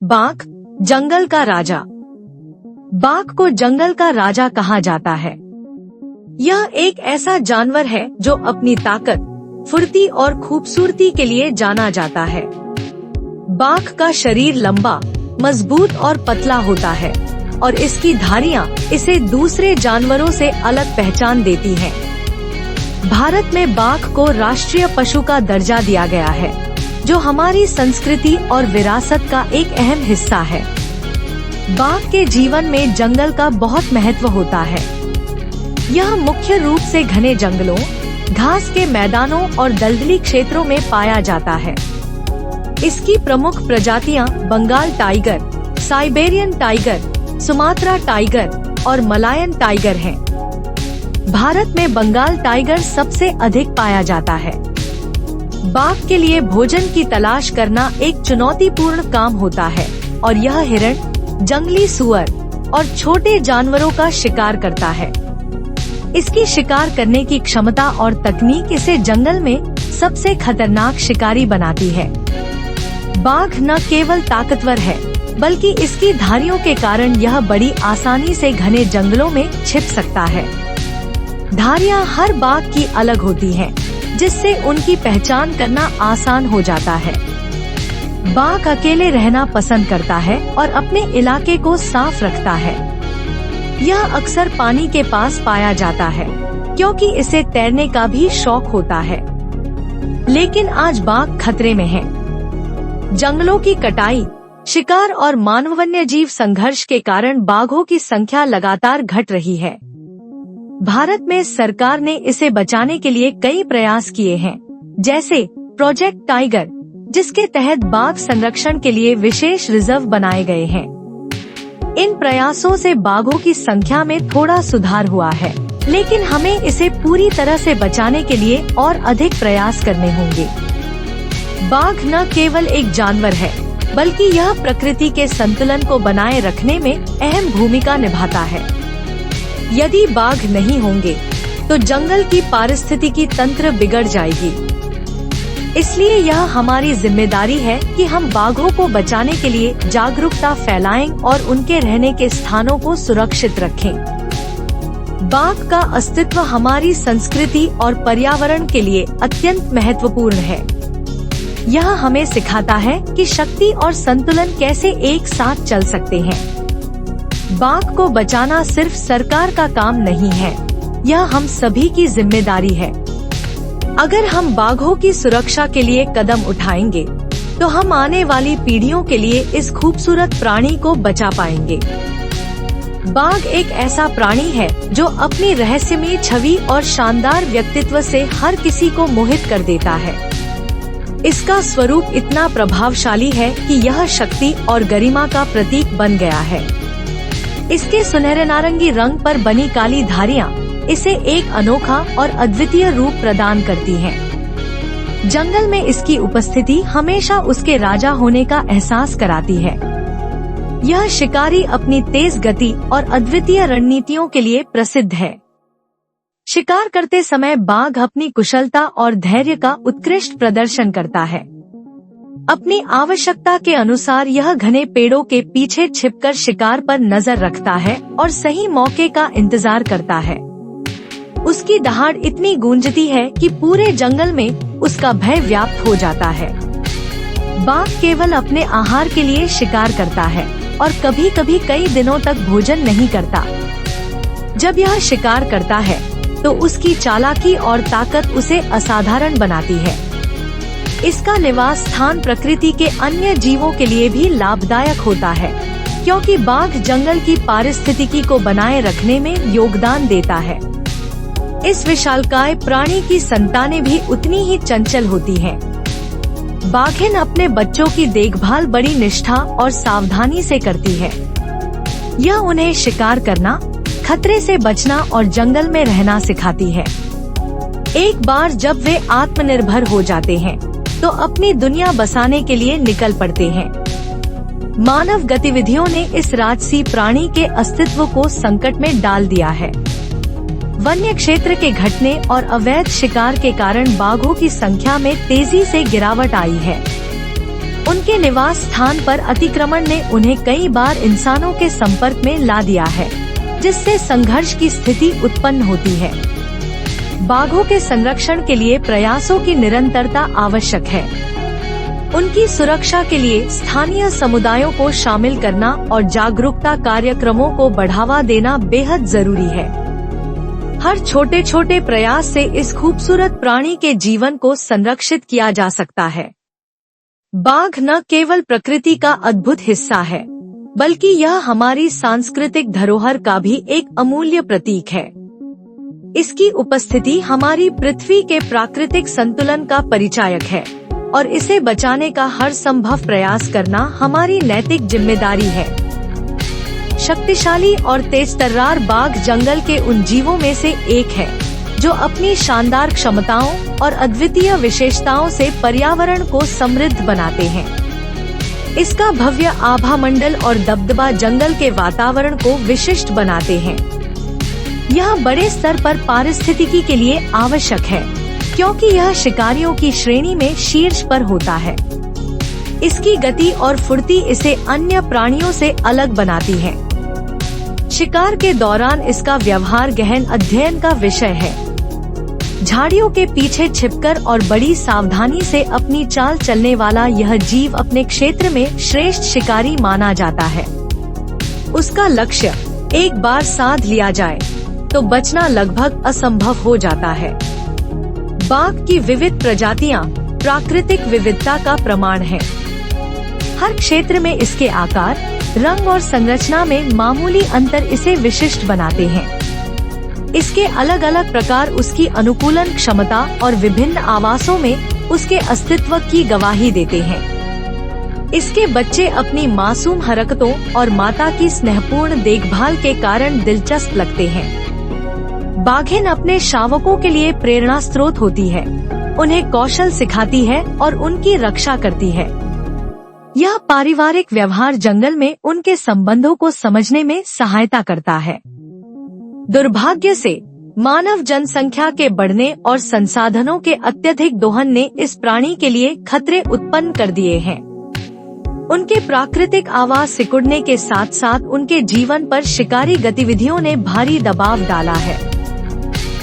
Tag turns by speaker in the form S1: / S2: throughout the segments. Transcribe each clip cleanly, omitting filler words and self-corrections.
S1: बाघ, जंगल का राजा। बाघ को जंगल का राजा कहा जाता है। यह एक ऐसा जानवर है जो अपनी ताकत, फुर्ती और खूबसूरती के लिए जाना जाता है। बाघ का शरीर लंबा, मजबूत और पतला होता है और इसकी धारियां इसे दूसरे जानवरों से अलग पहचान देती हैं। भारत में बाघ को राष्ट्रीय पशु का दर्जा दिया गया है, जो हमारी संस्कृति और विरासत का एक अहम हिस्सा है। बाघ के जीवन में जंगल का बहुत महत्व होता है। यह मुख्य रूप से घने जंगलों, घास के मैदानों और दलदली क्षेत्रों में पाया जाता है। इसकी प्रमुख प्रजातियां Bengal tiger, Siberian tiger, Sumatra tiger और मलायन टाइगर हैं। भारत में बंगाल टाइगर सबसे अधिक पाया जाता है। बाघ के लिए भोजन की तलाश करना एक चुनौतीपूर्ण काम होता है और यह हिरण, जंगली सुअर और छोटे जानवरों का शिकार करता है। इसकी शिकार करने की क्षमता और तकनीक इसे जंगल में सबसे खतरनाक शिकारी बनाती है। बाघ न केवल ताकतवर है, बल्कि इसकी धारियों के कारण यह बड़ी आसानी से घने जंगलों में छिप सकता है। धारियां हर बाघ की अलग होती हैं, जिससे उनकी पहचान करना आसान हो जाता है। बाघ अकेले रहना पसंद करता है और अपने इलाके को साफ रखता है। यह अक्सर पानी के पास पाया जाता है, क्योंकि इसे तैरने का भी शौक होता है। लेकिन आज बाघ खतरे में है। जंगलों की कटाई, शिकार और मानव वन्यजीव संघर्ष के कारण बाघों की संख्या लगातार घट रही है। भारत में सरकार ने इसे बचाने के लिए कई प्रयास किए हैं, जैसे प्रोजेक्ट टाइगर, जिसके तहत बाघ संरक्षण के लिए विशेष रिजर्व बनाए गए हैं। इन प्रयासों से बाघों की संख्या में थोड़ा सुधार हुआ है, लेकिन हमें इसे पूरी तरह से बचाने के लिए और अधिक प्रयास करने होंगे। बाघ न केवल एक जानवर है, बल्कि यह प्रकृति के संतुलन को बनाए रखने में अहम भूमिका निभाता है। यदि बाघ नहीं होंगे, तो जंगल की पारिस्थितिकी तंत्र बिगड़ जाएगी। इसलिए यह हमारी जिम्मेदारी है कि हम बाघों को बचाने के लिए जागरूकता फैलाएं और उनके रहने के स्थानों को सुरक्षित रखें। बाघ का अस्तित्व हमारी संस्कृति और पर्यावरण के लिए अत्यंत महत्वपूर्ण है। यह हमें सिखाता है कि शक्ति और संतुलन कैसे एक साथ चल सकते हैं। बाघ को बचाना सिर्फ सरकार का काम नहीं है, यह हम सभी की जिम्मेदारी है। अगर हम बाघों की सुरक्षा के लिए कदम उठाएंगे, तो हम आने वाली पीढ़ियों के लिए इस खूबसूरत प्राणी को बचा पाएंगे। बाघ एक ऐसा प्राणी है जो अपनी रहस्यमयी छवि और शानदार व्यक्तित्व से हर किसी को मोहित कर देता है। इसका स्वरूप इतना प्रभावशाली है कि यह शक्ति और गरिमा का प्रतीक बन गया है। इसके सुनहरे नारंगी रंग पर बनी काली धारियां इसे एक अनोखा और अद्वितीय रूप प्रदान करती हैं। जंगल में इसकी उपस्थिति हमेशा उसके राजा होने का एहसास कराती है। यह शिकारी अपनी तेज गति और अद्वितीय रणनीतियों के लिए प्रसिद्ध है। शिकार करते समय बाघ अपनी कुशलता और धैर्य का उत्कृष्ट प्रदर्शन करता है। अपनी आवश्यकता के अनुसार यह घने पेड़ों के पीछे छिपकर शिकार पर नजर रखता है और सही मौके का इंतजार करता है। उसकी दहाड़ इतनी गूंजती है कि पूरे जंगल में उसका भय व्याप्त हो जाता है। बाघ केवल अपने आहार के लिए शिकार करता है और कभी कभी कई दिनों तक भोजन नहीं करता। जब यह शिकार करता है, तो उसकी चालाकी और ताकत उसे असाधारण बनाती है। इसका निवास स्थान प्रकृति के अन्य जीवों के लिए भी लाभदायक होता है, क्योंकि बाघ जंगल की पारिस्थितिकी को बनाए रखने में योगदान देता है। इस विशालकाय प्राणी की संतानें भी उतनी ही चंचल होती हैं। बाघिन अपने बच्चों की देखभाल बड़ी निष्ठा और सावधानी से करती है। यह उन्हें शिकार करना, खतरे से बचना और जंगल में रहना सिखाती है। एक बार जब वे आत्मनिर्भर हो जाते हैं, तो अपनी दुनिया बसाने के लिए निकल पड़ते हैं। मानव गतिविधियों ने इस राजसी प्राणी के अस्तित्व को संकट में डाल दिया है। वन्य क्षेत्र के घटने और अवैध शिकार के कारण बाघों की संख्या में तेजी से गिरावट आई है। उनके निवास स्थान पर अतिक्रमण ने उन्हें कई बार इंसानों के संपर्क में ला दिया है, जिससे संघर्ष की स्थिति उत्पन्न होती है। बाघों के संरक्षण के लिए प्रयासों की निरंतरता आवश्यक है। उनकी सुरक्षा के लिए स्थानीय समुदायों को शामिल करना और जागरूकता कार्यक्रमों को बढ़ावा देना बेहद जरूरी है। हर छोटे छोटे प्रयास से इस खूबसूरत प्राणी के जीवन को संरक्षित किया जा सकता है। बाघ न केवल प्रकृति का अद्भुत हिस्सा है, बल्कि यह हमारी सांस्कृतिक धरोहर का भी एक अमूल्य प्रतीक है। इसकी उपस्थिति हमारी पृथ्वी के प्राकृतिक संतुलन का परिचायक है और इसे बचाने का हर संभव प्रयास करना हमारी नैतिक जिम्मेदारी है। शक्तिशाली और तेजतर्रार बाघ जंगल के उन जीवों में से एक है जो अपनी शानदार क्षमताओं और अद्वितीय विशेषताओं से पर्यावरण को समृद्ध बनाते हैं। इसका भव्य आभा मंडल और दबदबा जंगल के वातावरण को विशिष्ट बनाते हैं। यह बड़े स्तर पर पारिस्थितिकी के लिए आवश्यक है, क्योंकि यह शिकारियों की श्रेणी में शीर्ष पर होता है। इसकी गति और फुर्ती इसे अन्य प्राणियों से अलग बनाती है। शिकार के दौरान इसका व्यवहार गहन अध्ययन का विषय है। झाड़ियों के पीछे छिपकर और बड़ी सावधानी से अपनी चाल चलने वाला यह जीव अपने क्षेत्र में श्रेष्ठ शिकारी माना जाता है। उसका लक्ष्य एक बार साध लिया जाए तो बचना लगभग असंभव हो जाता है। बाघ की विविध प्रजातियां प्राकृतिक विविधता का प्रमाण है। हर क्षेत्र में इसके आकार, रंग और संरचना में मामूली अंतर इसे विशिष्ट बनाते हैं। इसके अलग अलग प्रकार उसकी अनुकूलन क्षमता और विभिन्न आवासों में उसके अस्तित्व की गवाही देते हैं। इसके बच्चे अपनी मासूम हरकतों और माता की स्नेहपूर्ण देखभाल के कारण दिलचस्प लगते हैं। बाघिन अपने शावकों के लिए प्रेरणा स्रोत होती है, उन्हें कौशल सिखाती है और उनकी रक्षा करती है। यह पारिवारिक व्यवहार जंगल में उनके संबंधों को समझने में सहायता करता है। दुर्भाग्य से मानव जनसंख्या के बढ़ने और संसाधनों के अत्यधिक दोहन ने इस प्राणी के लिए खतरे उत्पन्न कर दिए हैं। उनके प्राकृतिक आवास सिकुड़ने के साथ साथ उनके जीवन पर शिकारी गतिविधियों ने भारी दबाव डाला है।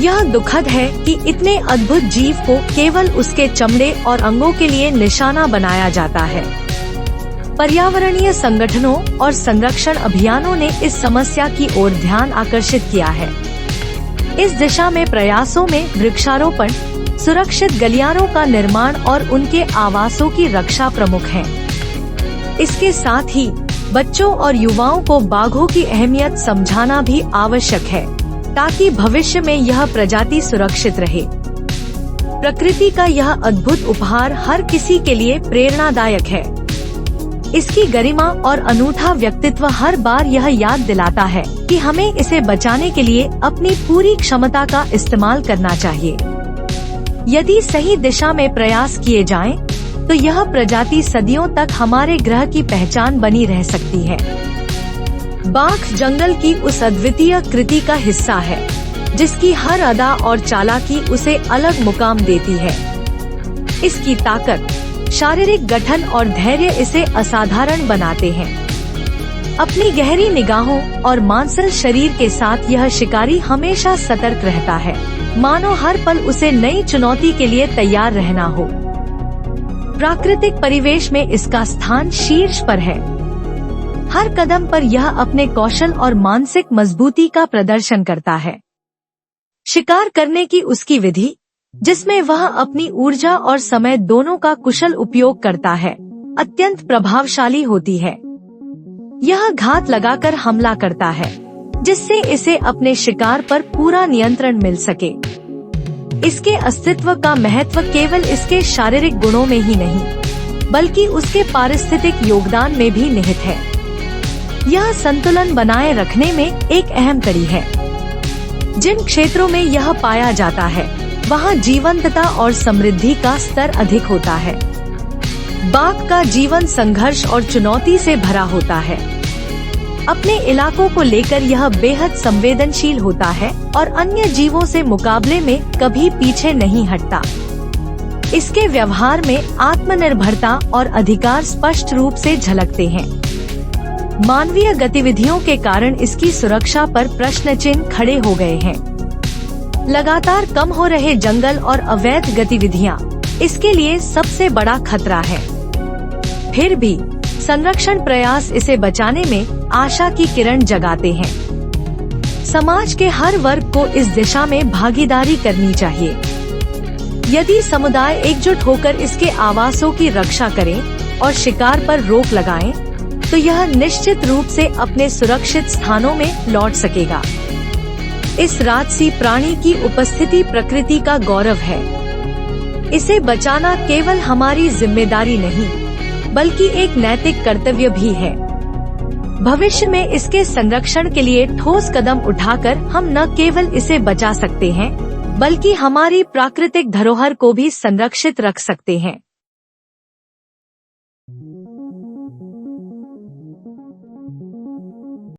S1: यह दुखद है कि इतने अद्भुत जीव को केवल उसके चमड़े और अंगों के लिए निशाना बनाया जाता है। पर्यावरणीय संगठनों और संरक्षण अभियानों ने इस समस्या की ओर ध्यान आकर्षित किया है। इस दिशा में प्रयासों में वृक्षारोपण, सुरक्षित गलियारों का निर्माण और उनके आवासों की रक्षा प्रमुख है। इसके साथ ही बच्चों और युवाओं को बाघों की अहमियत समझाना भी आवश्यक है, ताकि भविष्य में यह प्रजाति सुरक्षित रहे। प्रकृति का यह अद्भुत उपहार हर किसी के लिए प्रेरणादायक है। इसकी गरिमा और अनूठा व्यक्तित्व हर बार यह याद दिलाता है कि हमें इसे बचाने के लिए अपनी पूरी क्षमता का इस्तेमाल करना चाहिए। यदि सही दिशा में प्रयास किए जाएं, तो यह प्रजाति सदियों तक हमारे ग्रह की पहचान बनी रह सकती है। बाघ जंगल की उस अद्वितीय कृति का हिस्सा है, जिसकी हर अदा और चालाकी उसे अलग मुकाम देती है। इसकी ताकत, शारीरिक गठन और धैर्य इसे असाधारण बनाते हैं। अपनी गहरी निगाहों और मांसल शरीर के साथ यह शिकारी हमेशा सतर्क रहता है, मानो हर पल उसे नई चुनौती के लिए तैयार रहना हो। प्राकृतिक परिवेश में इसका स्थान शीर्ष पर है। हर कदम पर यह अपने कौशल और मानसिक मजबूती का प्रदर्शन करता है। शिकार करने की उसकी विधि, जिसमें वह अपनी ऊर्जा और समय दोनों का कुशल उपयोग करता है, अत्यंत प्रभावशाली होती है। यह घात लगाकर हमला करता है, जिससे इसे अपने शिकार पर पूरा नियंत्रण मिल सके। इसके अस्तित्व का महत्व केवल इसके शारीरिक गुणों में ही नहीं, बल्कि उसके पारिस्थितिक योगदान में भी निहित है। यह संतुलन बनाए रखने में एक अहम कड़ी है। जिन क्षेत्रों में यह पाया जाता है, वहाँ जीवंतता और समृद्धि का स्तर अधिक होता है। बाघ का जीवन संघर्ष और चुनौती से भरा होता है। अपने इलाकों को लेकर यह बेहद संवेदनशील होता है और अन्य जीवों से मुकाबले में कभी पीछे नहीं हटता। इसके व्यवहार में आत्मनिर्भरता और अधिकार स्पष्ट रूप से झलकते हैं। मानवीय गतिविधियों के कारण इसकी सुरक्षा पर प्रश्न चिन्ह खड़े हो गए हैं। लगातार कम हो रहे जंगल और अवैध गतिविधियां इसके लिए सबसे बड़ा खतरा है। फिर भी संरक्षण प्रयास इसे बचाने में आशा की किरण जगाते हैं। समाज के हर वर्ग को इस दिशा में भागीदारी करनी चाहिए। यदि समुदाय एकजुट होकर इसके आवासों की रक्षा करें और शिकार पर रोक लगाएं, तो यह निश्चित रूप से अपने सुरक्षित स्थानों में लौट सकेगा। इस राजसी प्राणी की उपस्थिति प्रकृति का गौरव है। इसे बचाना केवल हमारी जिम्मेदारी नहीं, बल्कि एक नैतिक कर्तव्य भी है। भविष्य में इसके संरक्षण के लिए ठोस कदम उठाकर हम न केवल इसे बचा सकते हैं, बल्कि हमारी प्राकृतिक धरोहर को भी संरक्षित रख सकते हैं।